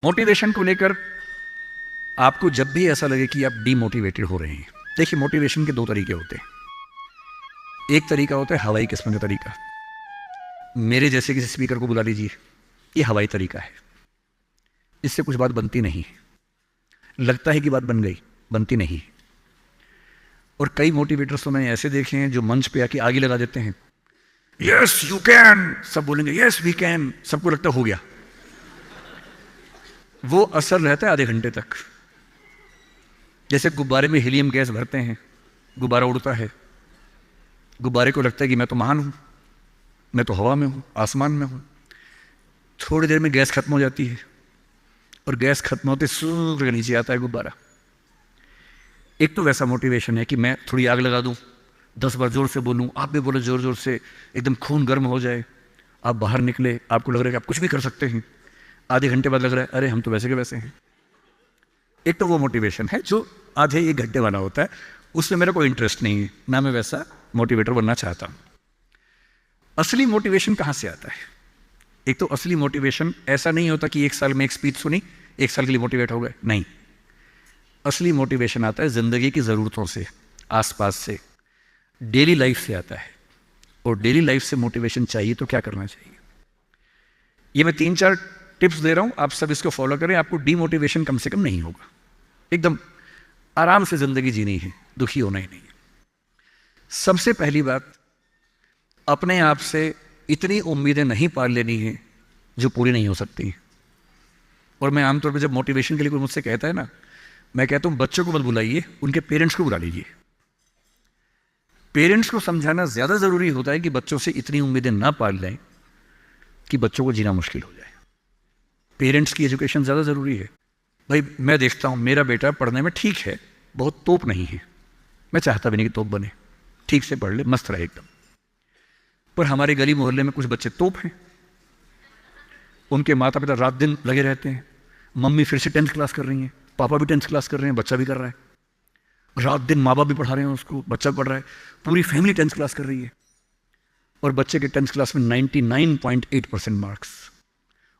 Motivation को लेकर आपको जब भी ऐसा लगे कि आप डीमोटिवेटेड हो रहे हैं, देखिए मोटिवेशन के दो तरीके होते हैं। एक तरीका होता है हवाई किस्म का तरीका। मेरे जैसे किसी स्पीकर को बुला लीजिए, ये हवाई तरीका है, इससे कुछ बात बनती नहीं है। लगता है कि बात बन गई, बनती नहीं है। और कई मोटिवेटर्स तो मैंने ऐसे देखे हैं जो मंच पे आके आगे लगा देते हैं, यस यू कैन, सब बोलेंगे यस वी कैन, सबको लगता हो गया। वो असर रहता है आधे घंटे तक। जैसे गुब्बारे में हीलियम गैस भरते हैं, गुब्बारा उड़ता है, गुब्बारे को लगता है कि मैं तो महान हूं, मैं तो हवा में हूं, आसमान में हूं। थोड़ी देर में गैस खत्म हो जाती है और गैस खत्म होते सूर्य के नीचे आता है गुब्बारा। एक तो वैसा मोटिवेशन है कि मैं थोड़ी आग लगा दूं, 10 बार जोर से बोलूं, आप भी बोलो जोर जोर से, एकदम खून गर्म हो जाए, आप बाहर निकले, आपको लग रहा है कि आप कुछ भी कर सकते हैं। आधे घंटे बाद लग रहा है अरे हम तो वैसे के वैसे हैं। एक तो वो मोटिवेशन है जो आधे एक घंटे वाला होता है, उसमें मेरा कोई इंटरेस्ट नहीं है, ना मैं वैसा मोटिवेटर बनना चाहता हूं। असली मोटिवेशन कहां से आता है? एक तो असली मोटिवेशन ऐसा नहीं होता कि एक साल में एक स्पीच सुनी, एक साल के लिए मोटिवेट हो गए, नहीं। असली मोटिवेशन आता है जिंदगी की ज़रूरतों से, आसपास से, डेली लाइफ से आता है। और डेली लाइफ से मोटिवेशन चाहिए तो क्या करना चाहिए? ये मैं 3-4 टिप्स दे रहा हूं, आप सब इसको फॉलो करें, आपको डीमोटिवेशन कम से कम नहीं होगा। एकदम आराम से जिंदगी जीनी है, दुखी होना ही नहीं है। सबसे पहली बात, अपने आप से इतनी उम्मीदें नहीं पाल लेनी है जो पूरी नहीं हो सकती। और मैं आमतौर पर जब मोटिवेशन के लिए कोई मुझसे कहता है ना, मैं कहता हूं बच्चों को मत बुलाइए, उनके पेरेंट्स को बुला लीजिए। पेरेंट्स को समझाना ज्यादा जरूरी होता है कि बच्चों से इतनी उम्मीदें ना पाल लें कि बच्चों को जीना मुश्किल हो जाए। पेरेंट्स की एजुकेशन ज़्यादा ज़रूरी है। भाई मैं देखता हूँ मेरा बेटा पढ़ने में ठीक है, बहुत तोप नहीं है, मैं चाहता भी नहीं कि तोप बने, ठीक से पढ़ ले, मस्त रहे एकदम। पर हमारे गली मोहल्ले में कुछ बच्चे तोप हैं, उनके माता पिता रात दिन लगे रहते हैं। मम्मी फिर से 10th क्लास कर रही हैं, पापा भी 10th क्लास कर रहे हैं, बच्चा भी कर रहा है। रात दिन माँ बाप भी पढ़ा रहे हैं उसको, बच्चा पढ़ रहा है, पूरी फैमिली 10th क्लास कर रही है। और बच्चे के 10th क्लास में 99.8% मार्क्स,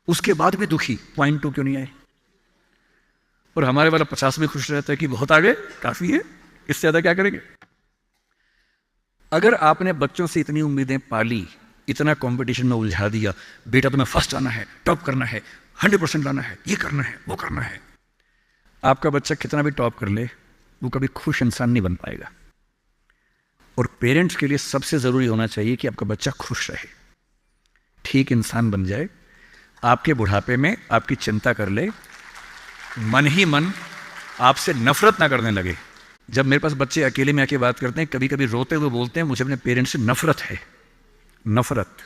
उसके बाद भी दुखी, 0.2 क्यों नहीं आए? और हमारे वाला 50 में खुश रहता है कि बहुत आगे, काफी है, इससे ज्यादा क्या करेंगे? अगर आपने बच्चों से इतनी उम्मीदें पाली, इतना कंपटीशन में उलझा दिया, बेटा तुम्हें फर्स्ट आना है, टॉप करना है, 100% लाना है, ये करना है, वो करना है, आपका बच्चा कितना भी टॉप कर ले, वो कभी खुश इंसान नहीं बन पाएगा। और पेरेंट्स के लिए सबसे जरूरी होना चाहिए कि आपका बच्चा खुश रहे, ठीक इंसान बन जाए, आपके बुढ़ापे में आपकी चिंता कर ले, मन ही मन आपसे नफरत ना करने लगे। जब मेरे पास बच्चे अकेले में आके बात करते हैं, कभी कभी रोते हुए बोलते हैं मुझे अपने पेरेंट्स से नफरत है, नफरत।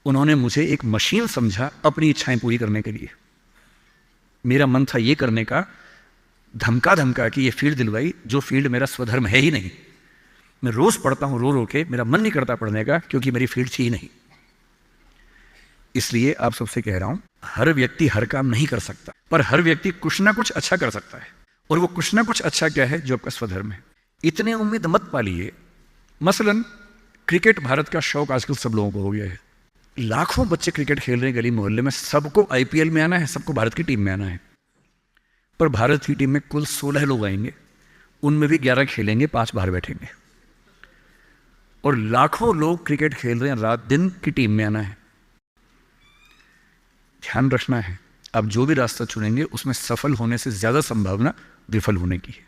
उन्होंने मुझे एक मशीन समझा अपनी इच्छाएं पूरी करने के लिए। मेरा मन था ये करने का, धमका धमका कि ये फील्ड दिलवाई जो फील्ड मेरा स्वधर्म है ही नहीं। मैं रोज पढ़ता हूं रो रो के, मेरा मन नहीं करता पढ़ने का क्योंकि मेरी फील्ड थी ही नहीं। इसलिए आप सबसे कह रहा हूं, हर व्यक्ति हर काम नहीं कर सकता, पर हर व्यक्ति कुछ ना कुछ अच्छा कर सकता है। और वो कुछ ना कुछ अच्छा क्या है? जो आपका स्वधर्म है। इतने उम्मीद मत पालिए। मसलन क्रिकेट भारत का शौक आजकल सब लोगों को हो गया है, लाखों बच्चे क्रिकेट खेल रहे हैं गली मोहल्ले में, सबको आईपीएल में आना है, सबको भारत की टीम में आना है। पर भारत की टीम में कुल 16 लोग आएंगे, उनमें भी 11 खेलेंगे, 5 बाहर बैठेंगे। और लाखों लोग क्रिकेट खेल रहे हैं, रात दिन की टीम में आना है। ध्यान रखना है, आप जो भी रास्ता चुनेंगे उसमें सफल होने से ज्यादा संभावना विफल होने की है।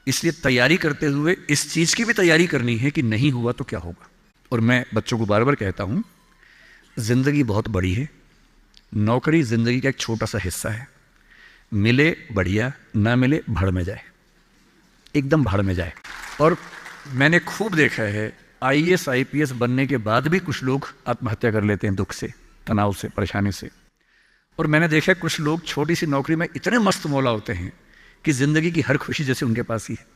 इसलिए तैयारी करते हुए इस चीज की भी तैयारी करनी है कि नहीं हुआ तो क्या होगा। और मैं बच्चों को बार बार कहता हूं, जिंदगी बहुत बड़ी है, नौकरी जिंदगी का एक छोटा सा हिस्सा है। मिले बढ़िया, ना मिले भाड़ में जाए, एकदम भाड़ में जाए। और मैंने खूब देखा है, आईएएस आईपीएस बनने के बाद भी कुछ लोग आत्महत्या कर लेते हैं, दुख से, तनाव से, परेशानी से। और मैंने देखा कुछ लोग छोटी सी नौकरी में इतने मस्त मौला होते हैं कि जिंदगी की हर खुशी जैसे उनके पास ही है।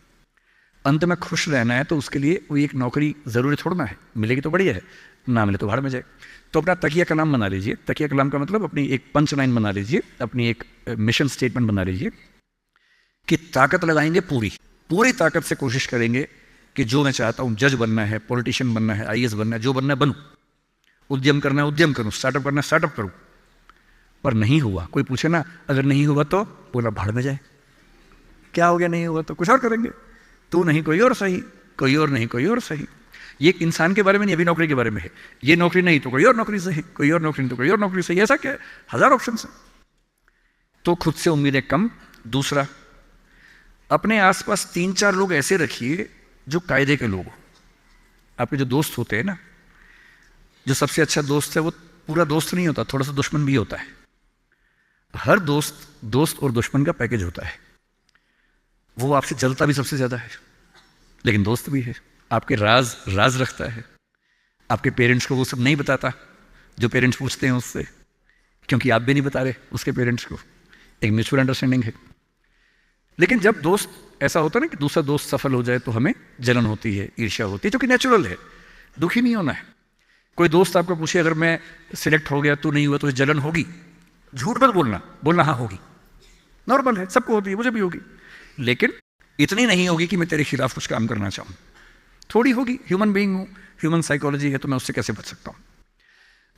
अंत में खुश रहना है तो उसके लिए वो एक नौकरी जरूरी छोड़ना है, मिलेगी तो बढ़िया है, ना मिले तो भाड़ में जाए। तो अपना तकिया कलाम बना लीजिए। तकिया कलाम का मतलब अपनी एक पंच लाइन बना लीजिए, अपनी एक मिशन स्टेटमेंट बना लीजिए कि ताकत लगाएंगे, पूरी ताकत से कोशिश करेंगे कि जो मैं चाहता हूं, जज बनना है, पॉलिटिशियन बनना है, आईएएस बनना है, जो बनना है बनूं, उद्यम करना है उद्यम करूं, स्टार्टअप करना है स्टार्टअप करूं, पर नहीं हुआ। कोई पूछे ना अगर नहीं हुआ तो बोला भाड़ में जाए, क्या हो गया नहीं हुआ तो, कुछ और करेंगे, तू नहीं कोई और सही, कोई और नहीं कोई और सही। ये एक इंसान के बारे में नहीं, अभी नौकरी के बारे में है। ये नौकरी नहीं तो कोई और नौकरी सही, कोई और नौकरी नहीं तो कोई और नौकरी सही, ऐसा क्या है, हजार ऑप्शन है। तो खुद से उम्मीदें कम। दूसरा, अपने आसपास 3-4 लोग ऐसे रखिए जो कायदे के लोग हो। आपके जो दोस्त होते हैं ना, जो सबसे अच्छा दोस्त है वो पूरा दोस्त नहीं होता, थोड़ा सा दुश्मन भी होता है। हर दोस्त और दुश्मन का पैकेज होता है। वो आपसे जलता भी सबसे ज्यादा है लेकिन दोस्त भी है। आपके राज रखता है। आपके पेरेंट्स को वो सब नहीं बताता जो पेरेंट्स पूछते हैं उससे, क्योंकि आप भी नहीं बता रहे उसके पेरेंट्स को। एक म्यूचुअल अंडरस्टैंडिंग है। लेकिन जब दोस्त ऐसा होता है ना कि दूसरा दोस्त सफल हो जाए तो हमें जलन होती है, ईर्ष्या होती है, जो कि नेचुरल है। दुखी नहीं होना है। कोई दोस्त आपको पूछे अगर मैं सिलेक्ट हो गया तू नहीं हुआ तो जलन होगी, झूठ मत बोलना हाँ होगी, नॉर्मल है, सबको होती है, मुझे भी होगी, लेकिन इतनी नहीं होगी कि मैं तेरे खिलाफ कुछ काम करना चाहूं। थोड़ी होगी, ह्यूमन बीइंग हूं, ह्यूमन साइकोलॉजी है, तो मैं उससे कैसे बच सकता हूं।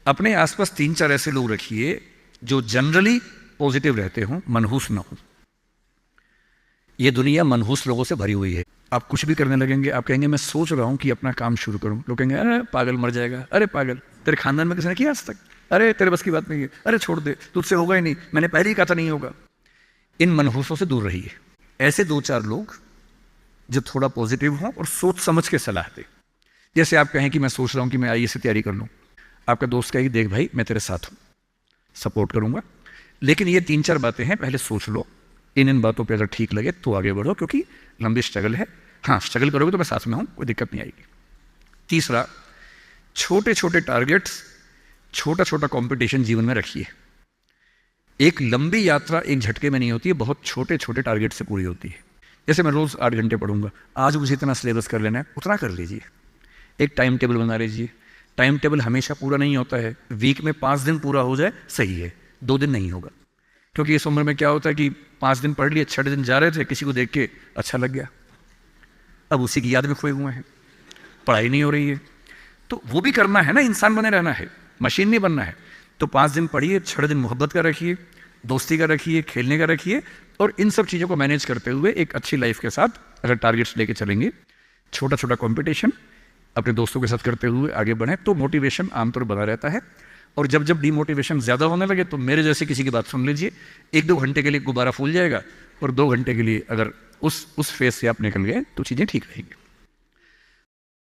अपने आसपास 3-4 ऐसे लोग रखिए जो जनरली पॉजिटिव रहते हों, मनहूस ना हो। ये दुनिया मनहूस लोगों से भरी हुई है। आप कुछ भी करने लगेंगे, आप कहेंगे मैं सोच रहा हूं कि अपना काम शुरू करूं, लोग कहेंगे अरे पागल मर जाएगा, अरे पागल, तेरे खानदान में किसी ने किया आज तक, अरे तेरे बस की बात नहीं है, अरे छोड़ दे, तुझसे होगा ही नहीं, मैंने पहले ही कहा था नहीं होगा। इन मनहूसों से दूर रहिए। ऐसे 2-4 लोग जो थोड़ा पॉजिटिव हों और सोच समझ के सलाह दे। जैसे आप कहें कि मैं सोच रहा हूं कि मैं आईएएस की तैयारी कर लूं, आपका दोस्त कहेगी देख भाई मैं तेरे साथ हूं, सपोर्ट करूंगा, लेकिन ये 3-4 बातें हैं, पहले सोच लो, इन बातों पे अगर ठीक लगे तो आगे बढ़ो, क्योंकि लंबी स्ट्रगल है। हाँ, स्ट्रगल करोगे तो मैं साथ में हूं, कोई दिक्कत नहीं आएगी। तीसरा, छोटे छोटे टारगेट्स, छोटा छोटा कंपटीशन जीवन में रखिए। एक लंबी यात्रा एक झटके में नहीं होती है, बहुत छोटे छोटे टारगेट से पूरी होती है। जैसे मैं रोज 8 घंटे पढ़ूंगा, आज मुझे इतना सिलेबस कर लेना है, उतना कर लीजिए। एक टाइम टेबल बना लीजिए। टाइम टेबल हमेशा पूरा नहीं होता है, वीक में 5 दिन पूरा हो जाए सही है, 2 दिन नहीं होगा। क्योंकि इस उम्र में क्या होता है कि 5 दिन पढ़ लिए, 6 दिन जा रहे थे, किसी को देख के अच्छा लग गया, अब उसी की याद में खोए हुए हैं, पढ़ाई नहीं हो रही है। तो वो भी करना है ना, इंसान बने रहना है, मशीन नहीं बनना है। तो 5 दिन पढ़िए, 6 दिन मोहब्बत का रखिए, दोस्ती का रखिए, खेलने का रखिए, और इन सब चीज़ों को मैनेज करते हुए एक अच्छी लाइफ के साथ अगर टारगेट्स लेके चलेंगे, छोटा छोटा कंपटीशन अपने दोस्तों के साथ करते हुए आगे बढ़ें, तो मोटिवेशन आमतौर बना रहता है। और जब जब डीमोटिवेशन ज़्यादा होने लगे तो मेरे जैसे किसी की बात सुन लीजिए, 1-2 घंटे के लिए गुब्बारा फूल जाएगा, और 2 घंटे के लिए अगर उस फेज से आप निकल गए तो चीज़ें ठीक रहेंगी।